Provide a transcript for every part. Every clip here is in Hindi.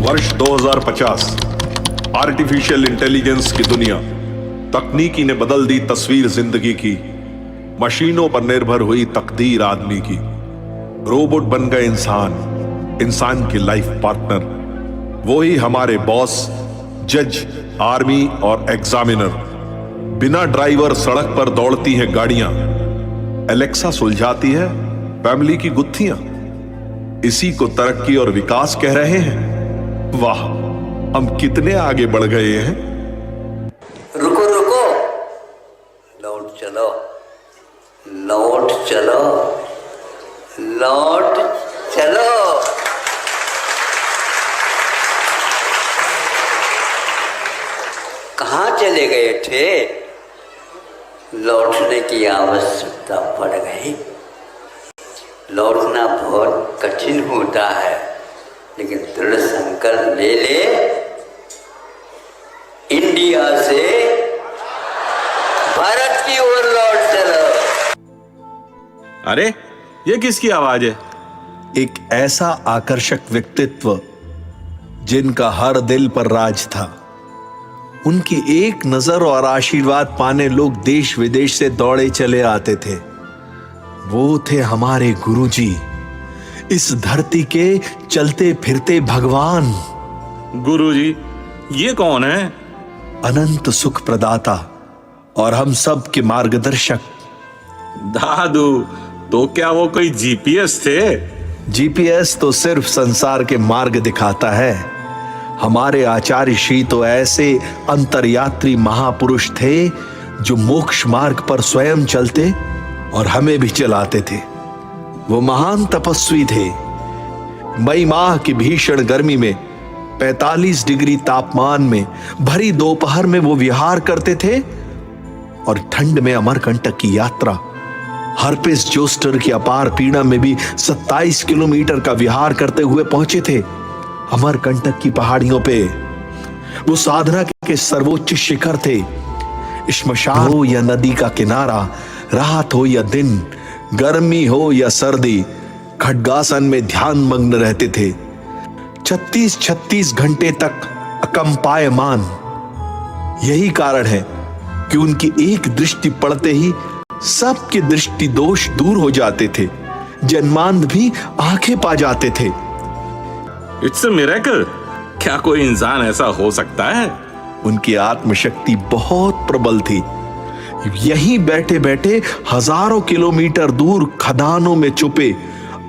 वर्ष 2050, आर्टिफिशियल इंटेलिजेंस की दुनिया। तकनीकी ने बदल दी तस्वीर जिंदगी की, मशीनों पर निर्भर हुई तकदीर आदमी की। रोबोट बन गए इंसान, इंसान की लाइफ पार्टनर। वो ही हमारे बॉस, जज, आर्मी और एग्जामिनर। बिना ड्राइवर सड़क पर दौड़ती हैं गाड़ियां, एलेक्सा सुलझाती है फैमिली की गुत्थियां। इसी को तरक्की और विकास कह रहे हैं। वाह, हम कितने आगे बढ़ गए हैं। रुको रुको, लौट चलो, लौट चलो, लौट चलो। कहाँ चले गए थे? लौटने की आवश्यकता पड़ गई। लौटना बहुत कठिन होता है, लेकिन दृढ़ संकल्प ले ले, इंडिया से भारत की ओर लौट चलो। अरे, ये किसकी आवाज है? एक ऐसा आकर्षक व्यक्तित्व जिनका हर दिल पर राज था। उनकी एक नजर और आशीर्वाद पाने लोग देश विदेश से दौड़े चले आते थे। वो थे हमारे गुरुजी, इस धरती के चलते फिरते भगवान। गुरुजी, ये कौन है? अनंत सुख प्रदाता और हम सब के मार्गदर्शक। दादू, तो क्या वो कोई जीपीएस थे? जीपीएस तो सिर्फ संसार के मार्ग दिखाता है। हमारे आचार्य श्री तो ऐसे अंतर्यात्री महापुरुष थे जो मोक्ष मार्ग पर स्वयं चलते और हमें भी चलाते थे। वो महान तपस्वी थे। मई माह की भीषण गर्मी में 45 डिग्री तापमान में भरी दोपहर में वो विहार करते थे और ठंड में अमरकंटक की यात्रा, हर्पिस जोस्टर की अपार पीड़ा में भी 27 किलोमीटर का विहार करते हुए पहुंचे थे अमरकंटक की पहाड़ियों पे। वो साधना के सर्वोच्च शिखर थे। श्मशान हो या नदी का किनारा, रात हो या दिन, गर्मी हो या सर्दी, खड्गासन में ध्यान मग्न रहते थे 36 घंटे तक अकंपायमान। यही कारण है कि उनकी एक दृष्टि पड़ते ही सबके दृष्टि दोष दूर हो जाते थे, जन्मांध भी आंखें पा जाते थे। It's a miracle. क्या कोई इंसान ऐसा हो सकता है? उनकी आत्मशक्ति बहुत प्रबल थी। यहीं बैठे बैठे हजारों किलोमीटर दूर खदानों में छुपे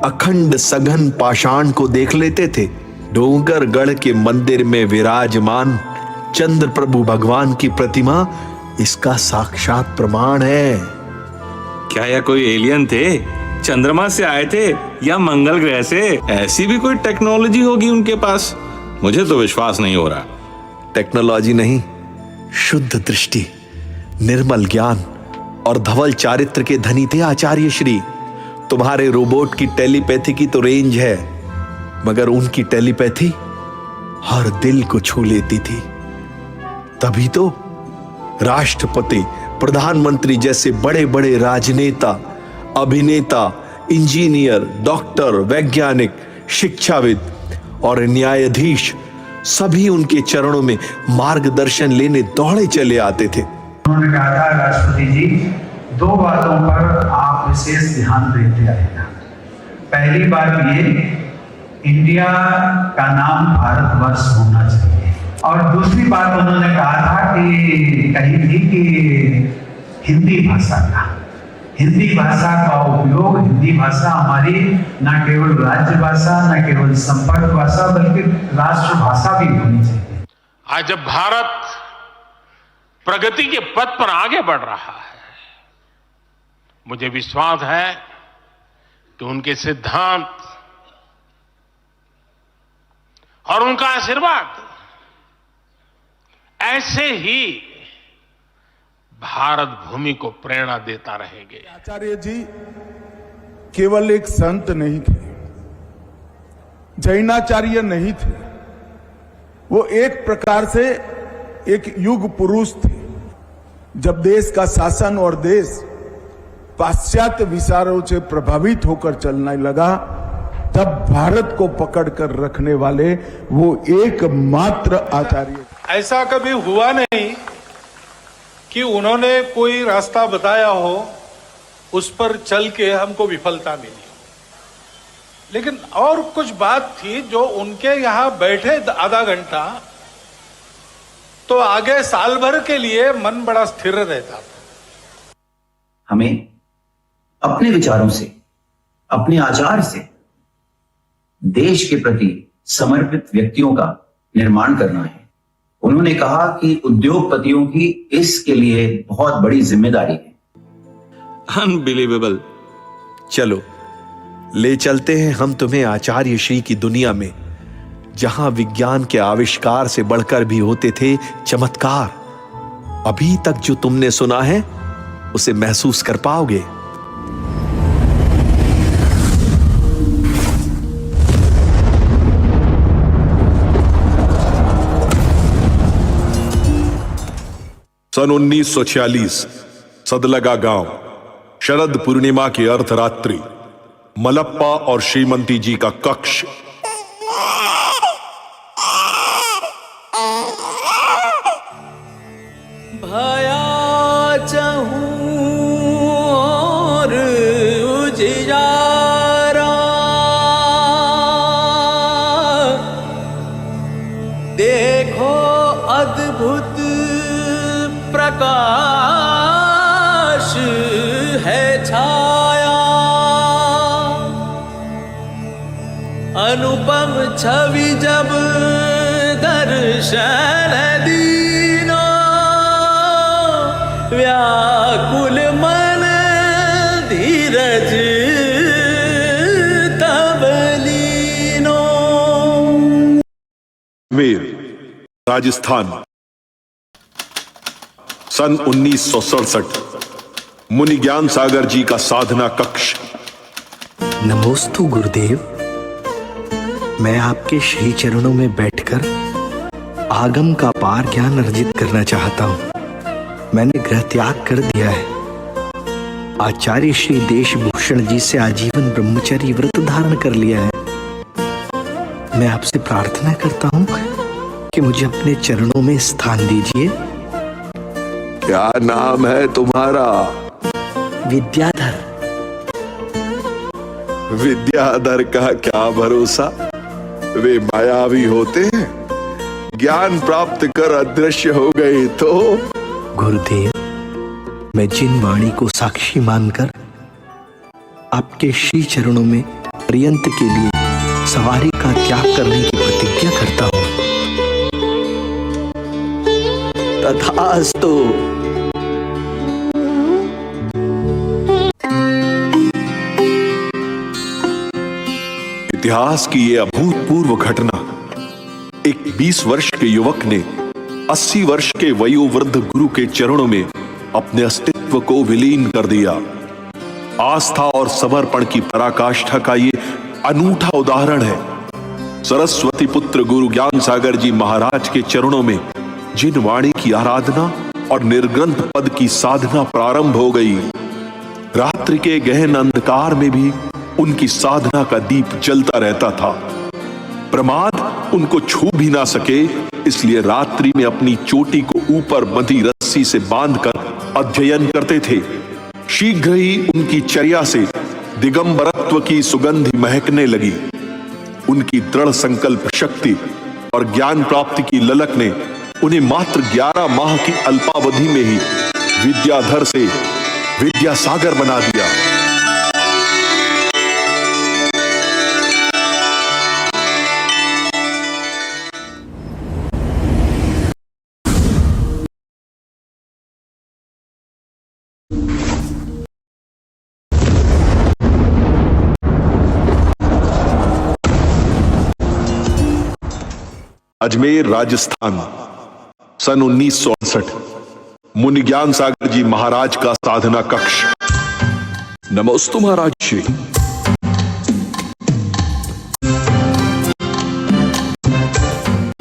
अखंड सघन पाषाण को देख लेते थे। डोंगरगढ़ के मंदिर में विराजमान चंद्र प्रभु भगवान की प्रतिमा इसका साक्षात प्रमाण है। क्या यह कोई एलियन थे? चंद्रमा से आए थे या मंगल ग्रह से? ऐसी भी कोई टेक्नोलॉजी होगी उनके पास? मुझे तो विश्वास नहीं हो रहा। टेक्नोलॉजी नहीं, शुद्ध दृष्टि, निर्मल ज्ञान और धवल चारित्र के धनी थे आचार्य श्री। तुम्हारे रोबोट की टेलीपैथी की तो रेंज है, मगर उनकी टेलीपैथी हर दिल को छू लेती थी। तभी तो राष्ट्रपति, प्रधानमंत्री जैसे बड़े बड़े राजनेता, अभिनेता, इंजीनियर, डॉक्टर, वैज्ञानिक, शिक्षाविद और न्यायाधीश सभी उनके चरणों में मार्गदर्शन लेने दौड़े चले आते थे। उन्होंने कहा था, राष्ट्रपति जी, 2 बातों पर आप विशेष ध्यान देते आएगा। पहली बात ये, इंडिया का नाम भारतवर्ष होना चाहिए, और दूसरी बात उन्होंने कहा था कि कही थी कि हिंदी भाषा का उपयोग, हिंदी भाषा हमारी न केवल राज्य भाषा, न केवल संपर्क भाषा, बल्कि राष्ट्र भाषा भी होनी चाहिए। आज जब भारत प्रगति के पथ पर आगे बढ़ रहा है, मुझे विश्वास है कि उनके सिद्धांत और उनका आशीर्वाद ऐसे ही भारत भूमि को प्रेरणा देता रहेंगे। आचार्य जी केवल एक संत नहीं थे, जैनाचार्य नहीं थे, वो एक प्रकार से एक युग पुरुष थे। जब देश का शासन और देश पाश्चात्य विचारों से प्रभावित होकर चलने लगा, तब भारत को पकड़कर रखने वाले वो एकमात्र आचार्य। ऐसा कभी हुआ नहीं कि उन्होंने कोई रास्ता बताया हो, उस पर चल के हमको विफलता मिली। लेकिन और कुछ बात थी जो उनके यहां बैठे आधा घंटा तो आगे साल भर के लिए मन बड़ा स्थिर रहता था। हमें अपने विचारों से, अपने आचार से देश के प्रति समर्पित व्यक्तियों का निर्माण करना है। उन्होंने कहा कि उद्योगपतियों की इसके लिए बहुत बड़ी जिम्मेदारी है। अनबिलीवेबल। चलो ले चलते हैं हम तुम्हें आचार्य श्री की दुनिया में, जहां विज्ञान के आविष्कार से बढ़कर भी होते थे चमत्कार। अभी तक जो तुमने सुना है उसे महसूस कर पाओगे। सन 1946 सदलगा गांव, शरद पूर्णिमा की अर्धरात्रि, मलप्पा और श्रीमंती जी का कक्ष। भया चहूं और उजियारा, देखो अद्भुत प्रकाश है छाया, अनुपम छवि जब दर्शन दीना, व्याकुल मन धीरज तब लीनो। मेर, राजस्थान, सन 1967 मुनि ज्ञान सागर जी का साधना कक्ष। नमोस्तु गुरुदेव। मैं आपके श्री चरणों में बैठकर आगम का पार ज्ञान अर्जित करना चाहता हूं। मैंने गृह त्याग कर दिया है। आचार्य श्री देशभूषण जी से आजीवन ब्रह्मचर्य व्रत धारण कर लिया है। मैं आपसे प्रार्थना करता हूं कि मुझे अपने चरणों में स्थान दीजिए। क्या नाम है तुम्हारा? विद्याधर। विद्याधर का क्या भरोसा, वे मायावी होते हैं। ज्ञान प्राप्त कर अदृश्य हो गए तो। गुरुदेव, मैं जिन वाणी को साक्षी मानकर आपके श्री चरणों में पर्यंत के लिए सवारी का त्याग करने की प्रतिज्ञा करता हूं। तथास्तु। इतिहास की यह अभूतपूर्व घटना, एक 20 वर्ष के युवक ने 80 वर्ष के वयोवृद्ध गुरु के चरणों में अपने अस्तित्व को विलीन कर दिया। आस्था और समर्पण की पराकाष्ठा का ये अनूठा उदाहरण है। सरस्वती पुत्र गुरु ज्ञान सागर जी महाराज के चरणों में जिन वाणी की आराधना और निर्ग्रंथ पद की साधना प्रारंभ हो गई, रात्रि के गहन अंधकार में भी उनकी साधना का दीप जलता रहता था। प्रमाद उनको छू भी ना सके, इसलिए रात्रि में अपनी चोटी को ऊपर बंधी रस्सी से बांधकर अध्ययन करते थे। शीघ्र ही उनकी चर्या से दिगंबरत्व की सुगंध महकने लगी। उनकी दृढ़ संकल्प शक्ति और ज्ञान प्राप्ति की ललक ने उन्हें मात्र 11 माह की अल्पावधि में ही विद्याधर से विद्यासागर बना दिया। अजमेर, राजस्थान, सन 1968 मुनि ज्ञान सागर जी महाराज का साधना कक्ष। नमोस्तु महाराज जी।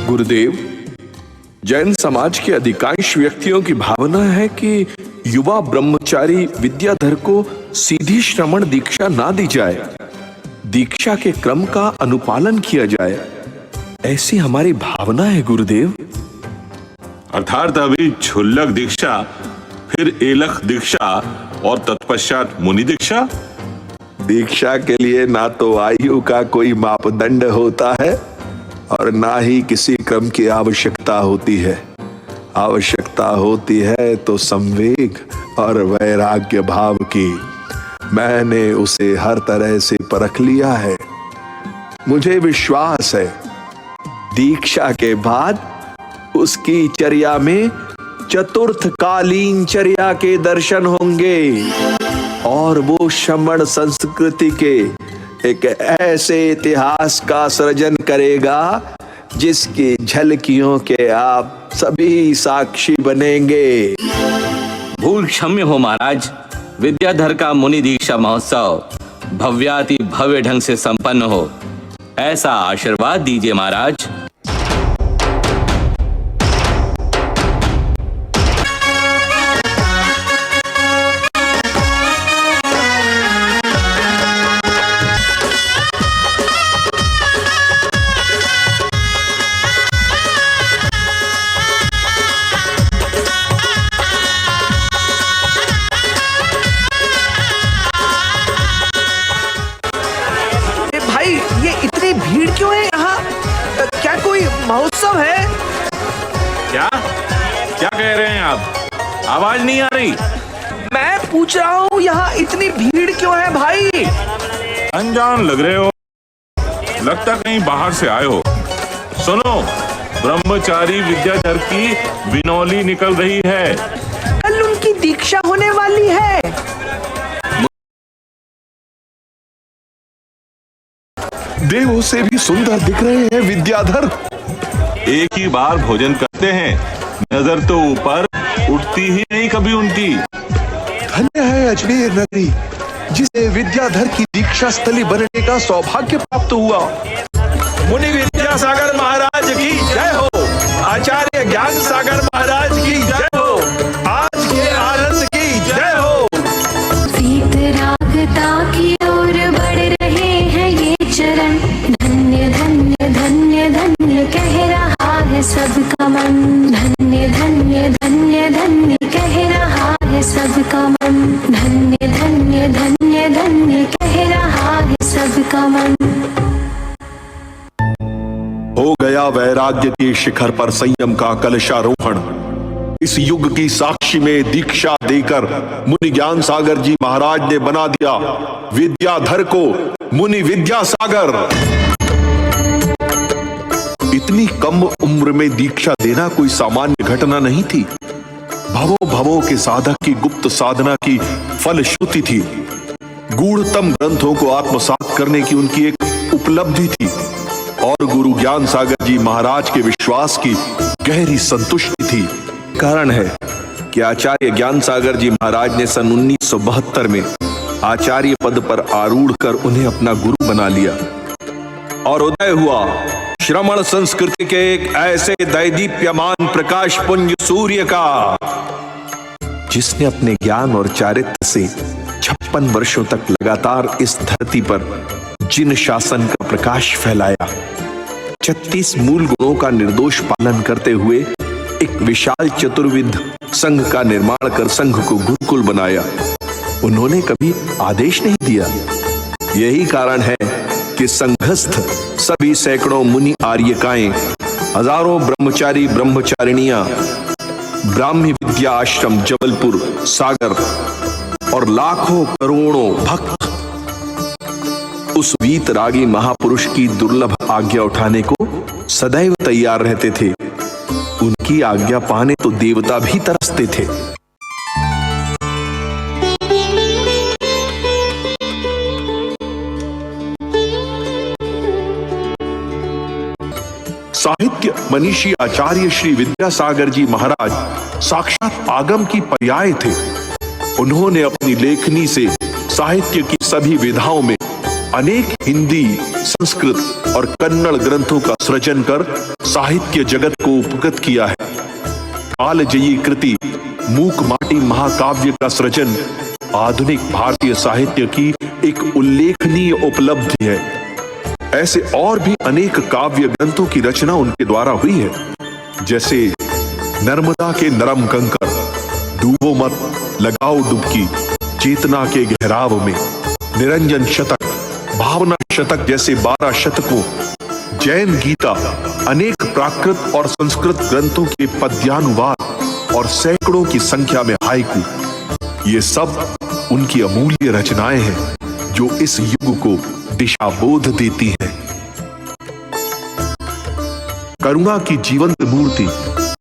गुरुदेव, जैन समाज के अधिकांश व्यक्तियों की भावना है कि युवा ब्रह्मचारी विद्याधर को सीधी श्रमण दीक्षा ना दी जाए। दीक्षा के क्रम का अनुपालन किया जाए, ऐसी हमारी भावना है गुरुदेव। अर्थात अभी क्षुल्लक दीक्षा, फिर एलख दीक्षा और तत्पश्चात मुनि दीक्षा। दीक्षा के लिए ना तो आयु का कोई मापदंड होता है और ना ही किसी क्रम की आवश्यकता होती है। आवश्यकता होती है तो संवेग और वैराग्य भाव की। मैंने उसे हर तरह से परख लिया है। मुझे विश्वास है दीक्षा के बाद उसकी चर्या में चतुर्थकालीन चर्या के दर्शन होंगे और वो श्रमण संस्कृति के एक ऐसे इतिहास का सृजन करेगा जिसकी झलकियों के आप सभी साक्षी बनेंगे। भूल क्षम्य हो महाराज। विद्याधर का मुनि दीक्षा महोत्सव भव्याति भव्य ढंग से संपन्न हो, ऐसा आशीर्वाद दीजिए महाराज। भीड़ क्यों है यहाँ? क्या कोई महोत्सव है? क्या क्या कह रहे हैं आप? आवाज नहीं आ रही। मैं पूछ रहा हूँ यहाँ इतनी भीड़ क्यों है भाई? अनजान लग रहे हो, लगता कहीं बाहर से आए हो। सुनो, ब्रह्मचारी विद्याधर की विनौली निकल रही है। कल उनकी दीक्षा होने वाली है। देवों से भी सुंदर दिख रहे हैं विद्याधर। एक ही बार भोजन करते हैं, नजर तो ऊपर उठती ही नहीं कभी उनकी। धन्य है अजमेर नगरी जिसे विद्याधर की दीक्षा स्थली बनने का सौभाग्य प्राप्त हुआ। मुनि विद्यासागर महाराज की जय हो। आचार्य ज्ञान सागर महाराज की जय हो। आज के आनंद की जय हो। वीतरागता की ओर बढ़ रहे हैं ये चरण, धन्य धन्य धन्य धन्य कह रहा है सबका मन। धन्य धन्य धन्य धन्य कह रहा है सबका मन। धन्य धन्य धन्य धन्य कह रहा है सबका मन। हो गया वैराग्य के शिखर पर संयम का कलशारोहण। इस युग की साक्षी में दीक्षा देकर मुनि ज्ञान सागर जी महाराज ने बना दिया विद्याधर को मुनि विद्यासागर। इतनी कम उम्र में दीक्षा देना कोई सामान्य घटना नहीं थी। भवों भवों के साधक की गुप्त साधना की फलश्रुति थी। गूढ़तम ग्रंथों को आत्मसात करने की उनकी एक उपलब्धि थी और गुरु ज्ञान सागर जी महाराज के विश्वास की गहरी संतुष्टि थी। कारण है कि आचार्य ज्ञान सागर जी महाराज ने सन 1972 में आचार्य पद पर आरूढ़ कर उन्हें अपना गुरु बना लिया और उदय हुआ श्रमण संस्कृति के एक ऐसे दैदीप्यमान प्रकाश पुंज सूर्य का जिसने अपने ज्ञान और चारित्र से 56 वर्षों तक लगातार इस धरती पर जिन शासन का प्रकाश फैलाया, 36 मूल गुणों का निर्दोष पालन करते हुए एक विशाल चतुर्विध संघ का निर्माण कर संघ को गुरुकुल बनाया। उन्होंने कभी आदेश नहीं दिया। यही कारण है कि संघस्थ सभी सैकड़ों मुनि आर्यकाएं, हजारों ब्रह्मचारी ब्रह्मचारिणियां, ब्राह्मी विद्या आश्रम जबलपुर सागर और लाखों करोड़ों भक्त उस वीतरागी महापुरुष की दुर्लभ आज्ञा उठाने को सदैव तैयार रहते थे। उनकी आज्ञा पाने तो देवता भी तरसते थे। साहित्य मनीषी आचार्य श्री विद्यासागर जी महाराज साक्षात आगम की पर्याय थे। उन्होंने अपनी लेखनी से साहित्य की सभी विधाओं में अनेक हिंदी, संस्कृत और कन्नड़ ग्रंथों का सृजन कर साहित्य जगत को उपकृत किया है। कालजयी कृति मूक माटी महाकाव्य का सृजन आधुनिक भारतीय साहित्य की एक उल्लेखनीय उपलब्धि है। ऐसे और भी अनेक काव्य ग्रंथों की रचना उनके द्वारा हुई है, जैसे नर्मदा के नरम कंकर, डूबो मत लगाओ डुबकी, चेतना के गहराव में, निरंजन शतक, भावना शतक जैसे 12 शतकों, जैन गीता, अनेक प्राकृत और संस्कृत ग्रंथों के पद्यानुवाद और सैकड़ों की संख्या में हाइकू। ये सब उनकी अमूल्य रचनाएं हैं जो इस युग को दिशाबोध देती हैं। करुणा की जीवंत मूर्ति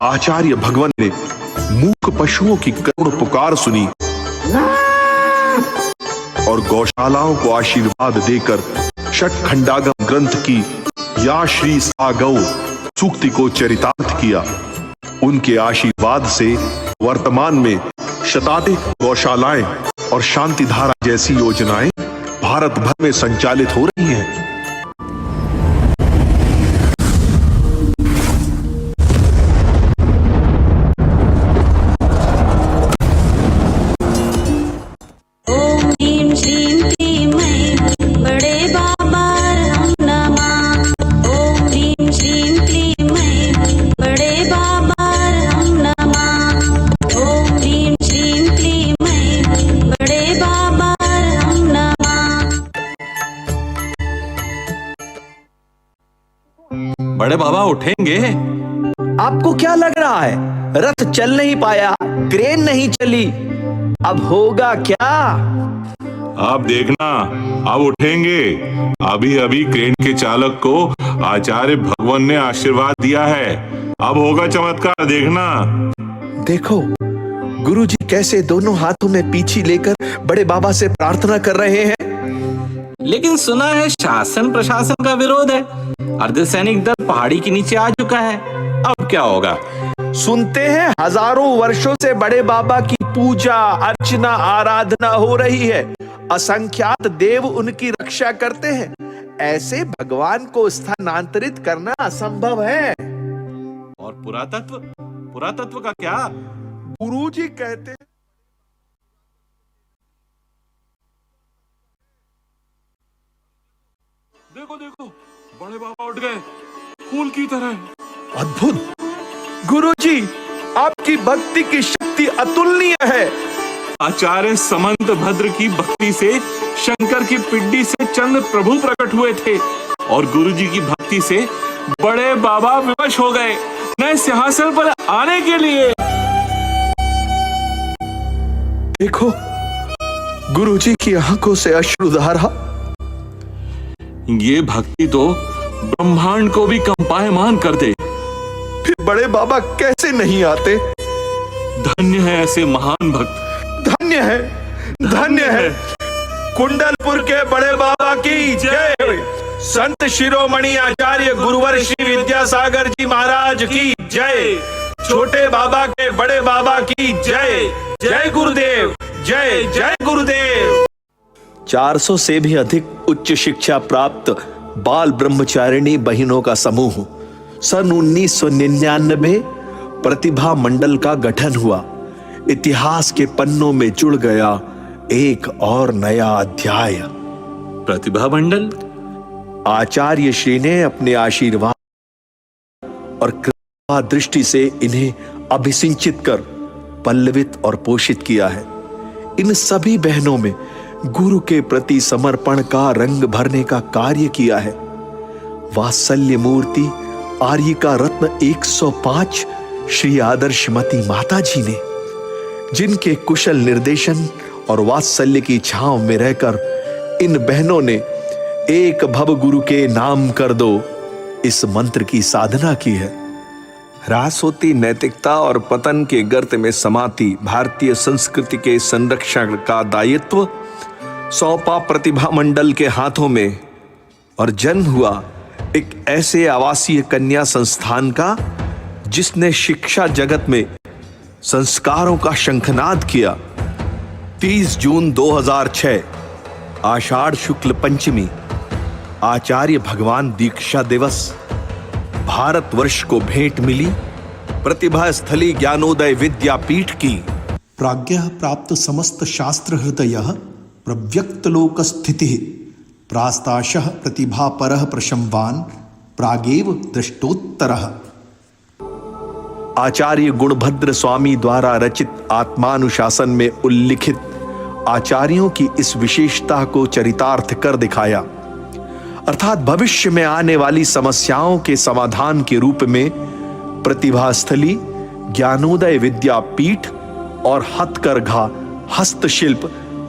आचार्य भगवान ने मूक पशुओं की करुण पुकार सुनी और गौशालाओं को आशीर्वाद देकर षटखंडागम ग्रंथ की या श्री सा गौ सूक्ति को चरितार्थ किया। उनके आशीर्वाद से वर्तमान में शताधिक गौशालाएं और शांति धारा जैसी योजनाएं भारत भर में संचालित हो रही हैं। ओम ह्रीं श्रीं क्लीं ऐं बड़े बाबा राम नमः। ओम ह्रीं श्रीं क्लीं ऐं बड़े बाबा राम नमः। ओम ह्रीं श्रीं क्लीं ऐं बड़े बाबा राम नमः। बड़े बाबा उठेंगे? आपको क्या लग रहा है, रथ चल नहीं पाया, क्रेन नहीं चली, अब होगा क्या? आप देखना, अब उठेंगे। अभी अभी क्रेन के चालक को आचार्य भगवान ने आशीर्वाद दिया है, अब होगा चमत्कार, देखना। देखो गुरुजी कैसे दोनों हाथों में पीछी लेकर बड़े बाबा से प्रार्थना कर रहे हैं। लेकिन सुना है शासन प्रशासन का विरोध है, अर्धसैनिक दल पहाड़ी के नीचे आ चुका है, अब क्या होगा? सुनते हैं हजारों वर्षों से बड़े बाबा की पूजा अर्चना आराधना हो रही है, असंख्यात देव उनकी रक्षा करते हैं, ऐसे भगवान को स्थानांतरित करना असंभव है। और पुरातत्व का क्या? गुरुजी कहते हैं देखो देखो, बड़े बाबा उठ गए फूल की तरह। अद्भुत गुरुजी, आपकी भक्ति की शक्ति अतुलनीय है। आचार्य समंत भद्र की भक्ति से शंकर की पिड्डी से चंद्र प्रभु प्रकट हुए थे और गुरुजी की भक्ति से बड़े बाबा विवश हो गए नए सिंहासन पर आने के लिए। देखो गुरुजी की आंखों से अश्रुधारा। ये भक्ति तो ब्रह्मांड को भी कंपायमान कर दे। फिर बड़े बाबा कैसे नहीं आते? धन्य है ऐसे महान भक्त, धन्य है, धन्य है। कुंडलपुर के बड़े बाबा की जय। संत शिरोमणि आचार्य गुरुवर श्री विद्यासागर जी महाराज की जय। छोटे बाबा के बड़े बाबा की जय। जय गुरुदेव, जय जय गुरुदेव। 400 से भी अधिक उच्च शिक्षा प्राप्त बाल ब्रह्मचारिणी बहनों का समूह सन 1999 प्रतिभा मंडल का गठन हुआ। इतिहास के पन्नों में जुड़ गया एक और नया अध्याय। प्रतिभा मंडल? आचार्य श्री ने अपने आशीर्वाद और कृपा दृष्टि से इन्हें अभिसिंचित कर पल्लवित और पोषित किया है। इन सभी बहनों में गुरु के प्रति समर्पण का रंग भरने का कार्य किया है। वात्सल्य मूर्ति आर्यिका रत्न 105 श्री आदर्शमती माता जी ने, जिनके कुशल निर्देशन और वात्सल्य की छांव में रहकर इन बहनों ने एक भव गुरु के नाम कर दो इस मंत्र की साधना की है। ह्रास होती नैतिकता और पतन के गर्त में समाती भारतीय संस्कृति के संरक्षण का दायित्व सौंपा प्रतिभा मंडल के हाथों में और जन्म हुआ एक ऐसे आवासीय कन्या संस्थान का जिसने शिक्षा जगत में संस्कारों का शंखनाद किया। 30 जून 2006 आषाढ़ शुक्ल पंचमी आचार्य भगवान दीक्षा दिवस भारतवर्ष को भेंट मिली प्रतिभा स्थली ज्ञानोदय विद्यापीठ की। प्राज्ञः प्राप्त समस्त शास्त्र हृदयः प्रव्यक्त लोक स्थितिः प्रास्ताशः प्रतिभापरः प्रशंवान प्रागेव दृष्टोत्तरः। आचार्य गुणभद्र स्वामी द्वारा रचित आत्मानुशासन में उल्लिखित आचार्यों की इस विशेषता को चरितार्थ कर दिखाया, अर्थात भविष्य में आने वाली समस्याओं के समाधान के रूप में प्रतिभास्थली, ज्ञानोदय विद्यापीठ और हथकरघा हस्तशिल्प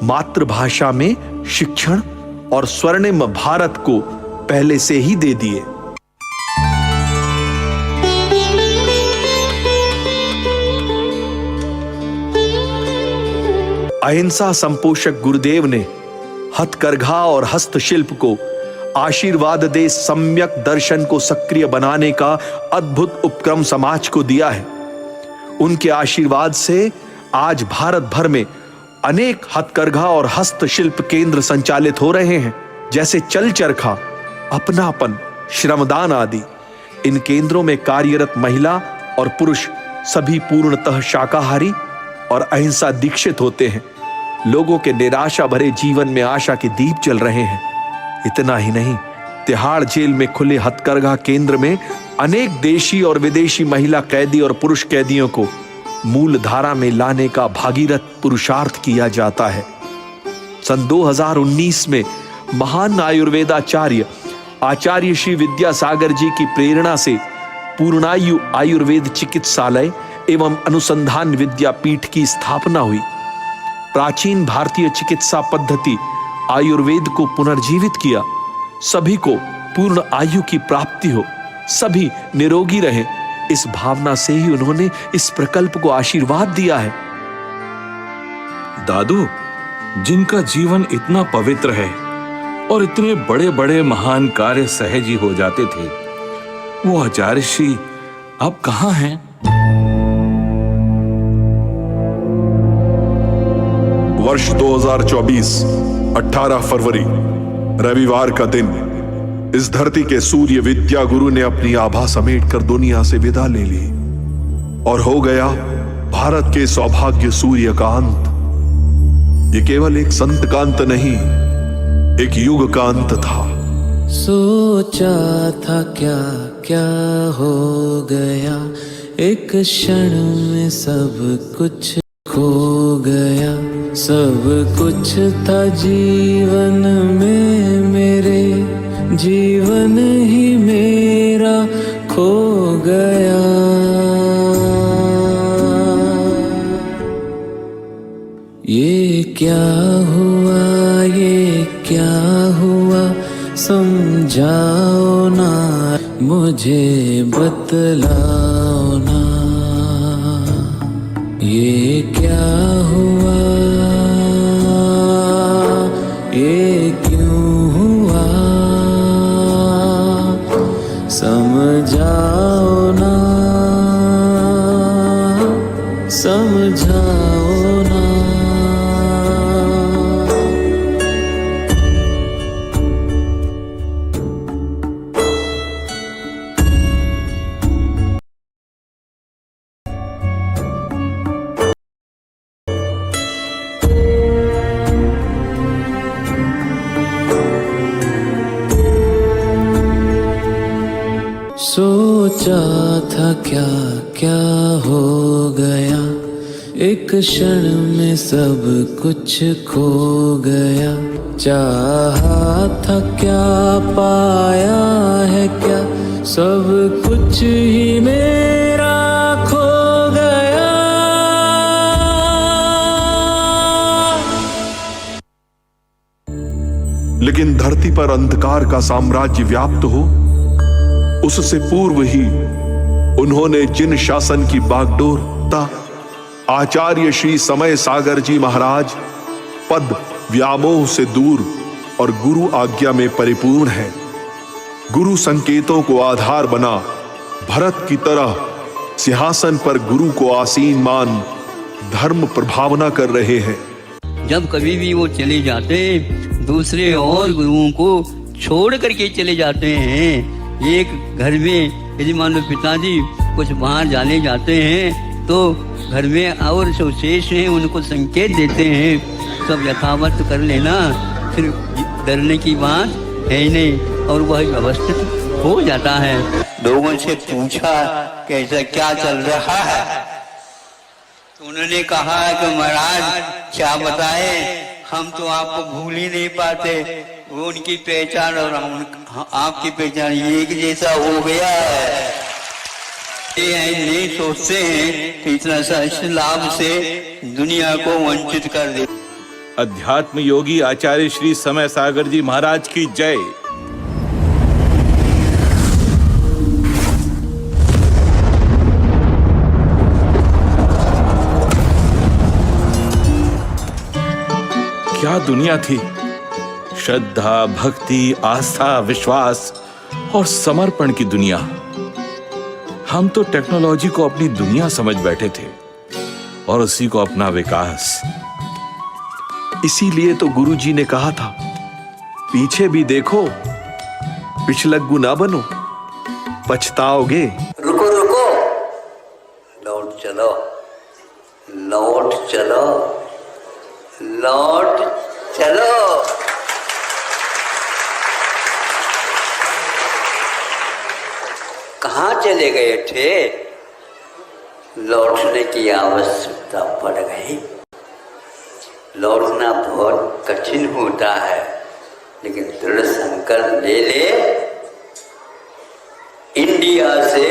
मातृभाषा में शिक्षण और स्वर्णिम भारत को पहले से ही दे दिए। अहिंसा संपोषक गुरुदेव ने हथकरघा और हस्तशिल्प को आशीर्वाद दे सम्यक दर्शन को सक्रिय बनाने का अद्भुत उपक्रम समाज को दिया है। उनके आशीर्वाद से आज भारत भर में अनेक हथकरघा और हस्तशिल्प केंद्र संचालित हो रहे हैं, जैसे चल चरखा, अपनापन, श्रमदान आदि। इन केंद्रों में कार्यरत महिला और पुरुष सभी पूर्णतः शाकाहारी और अहिंसा दीक्षित होते हैं। लोगों के निराशा भरे जीवन में आशा के दीप जल रहे हैं। इतना ही नहीं, तिहाड़ जेल में खुले हथकरघा केंद्र में अनेक देशी और विदेशी महिला कैदी और पुरुष कैदियों को मूल धारा में लाने का भागीरथ पुरुषार्थ किया जाता है। सन 2019 में महान आयुर्वेदाचार्य आचार्य श्री विद्यासागर जी की प्रेरणा से पूर्णायु आयुर्वेद चिकित्सालय एवं अनुसंधान विद्यापीठ की स्थापना हुई। प्राचीन भारतीय चिकित्सा पद्धति आयुर्वेद को पुनर्जीवित किया। सभी को पूर्ण आयु की प्राप्ति हो, सभी निरोगी रहें, इस भावना से ही उन्होंने इस प्रकल्प को आशीर्वाद दिया है। दादू, जिनका जीवन इतना पवित्र है और इतने बड़े बड़े महान कार्य सहज ही हो जाते थे, वो आचार्य श्री अब कहां हैं? वर्ष 2024 18 फरवरी रविवार का दिन, इस धरती के सूर्य विद्या गुरु ने अपनी आभा समेटकर दुनिया से विदा ले ली और हो गया भारत के सौभाग्य सूर्य का अंत। ये केवल एक संत का अंत नहीं, एक युग का अंत था। सोचा था क्या क्या हो गया, एक क्षण में सब कुछ खो गया। सब कुछ था जीवन में मेरे, जीवन ही मेरा खो गया। ये क्या हुआ, ये क्या हुआ, समझाओ ना, मुझे बतलाओ ना। ये क्या हुआ, ये क्यों हुआ, समझाओ ना, समझाओ ना। सोचा था क्या क्या हो गया, एक क्षण में सब कुछ खो गया। चाहा था क्या पाया है क्या, सब कुछ ही मेरा खो गया। लेकिन धरती पर अंधकार का साम्राज्य व्याप्त हो, उससे पूर्व ही उन्होंने जिन शासन की बागडोर आचार्य श्री समय सागर जी महाराज पद व्यामोह से दूर और गुरु आज्ञा में परिपूर्ण है। गुरु संकेतों को आधार बना भरत की तरह सिंहासन पर गुरु को आसीन मान धर्म प्रभावना कर रहे हैं। जब कभी भी वो चले जाते, दूसरे और गुरुओं को छोड़ करके चले जाते हैं। एक घर में यदि मान लो पिताजी कुछ बाहर जाने जाते हैं तो घर में और जो शेष हैं उनको संकेत देते हैं, सब यथावत कर लेना, फिर डरने की बात है नहीं, और वह व्यवस्थित हो जाता है। लोगों से पूछा कैसा क्या चल रहा है, तो उन्होंने कहा कि महाराज क्या बताए, हम तो आपको भूल ही नहीं पाते, वो उनकी पहचान और आपकी पहचान एक जैसा हो गया है। ये नहीं सोचते हैं कि इतना सा लाभ से दुनिया को वंचित कर दे। अध्यात्म योगी आचार्य श्री समय सागर जी महाराज की जय। क्या दुनिया थी, श्रद्धा, भक्ति, आस्था, विश्वास और समर्पण की दुनिया। हम तो टेक्नोलॉजी को अपनी दुनिया समझ बैठे थे और उसी को अपना विकास। इसीलिए तो गुरुजी ने कहा था, पीछे भी देखो, पिछलग्गू ना बनो, पछताओगे। रुको रुको, लौट चलो, लौट चलो, लौट चलो। कहाँ चले गए थे? लौटने की आवश्यकता पड़ गई। लौटना बहुत कठिन होता है, लेकिन दृढ़ संकल्प ले ले, इंडिया से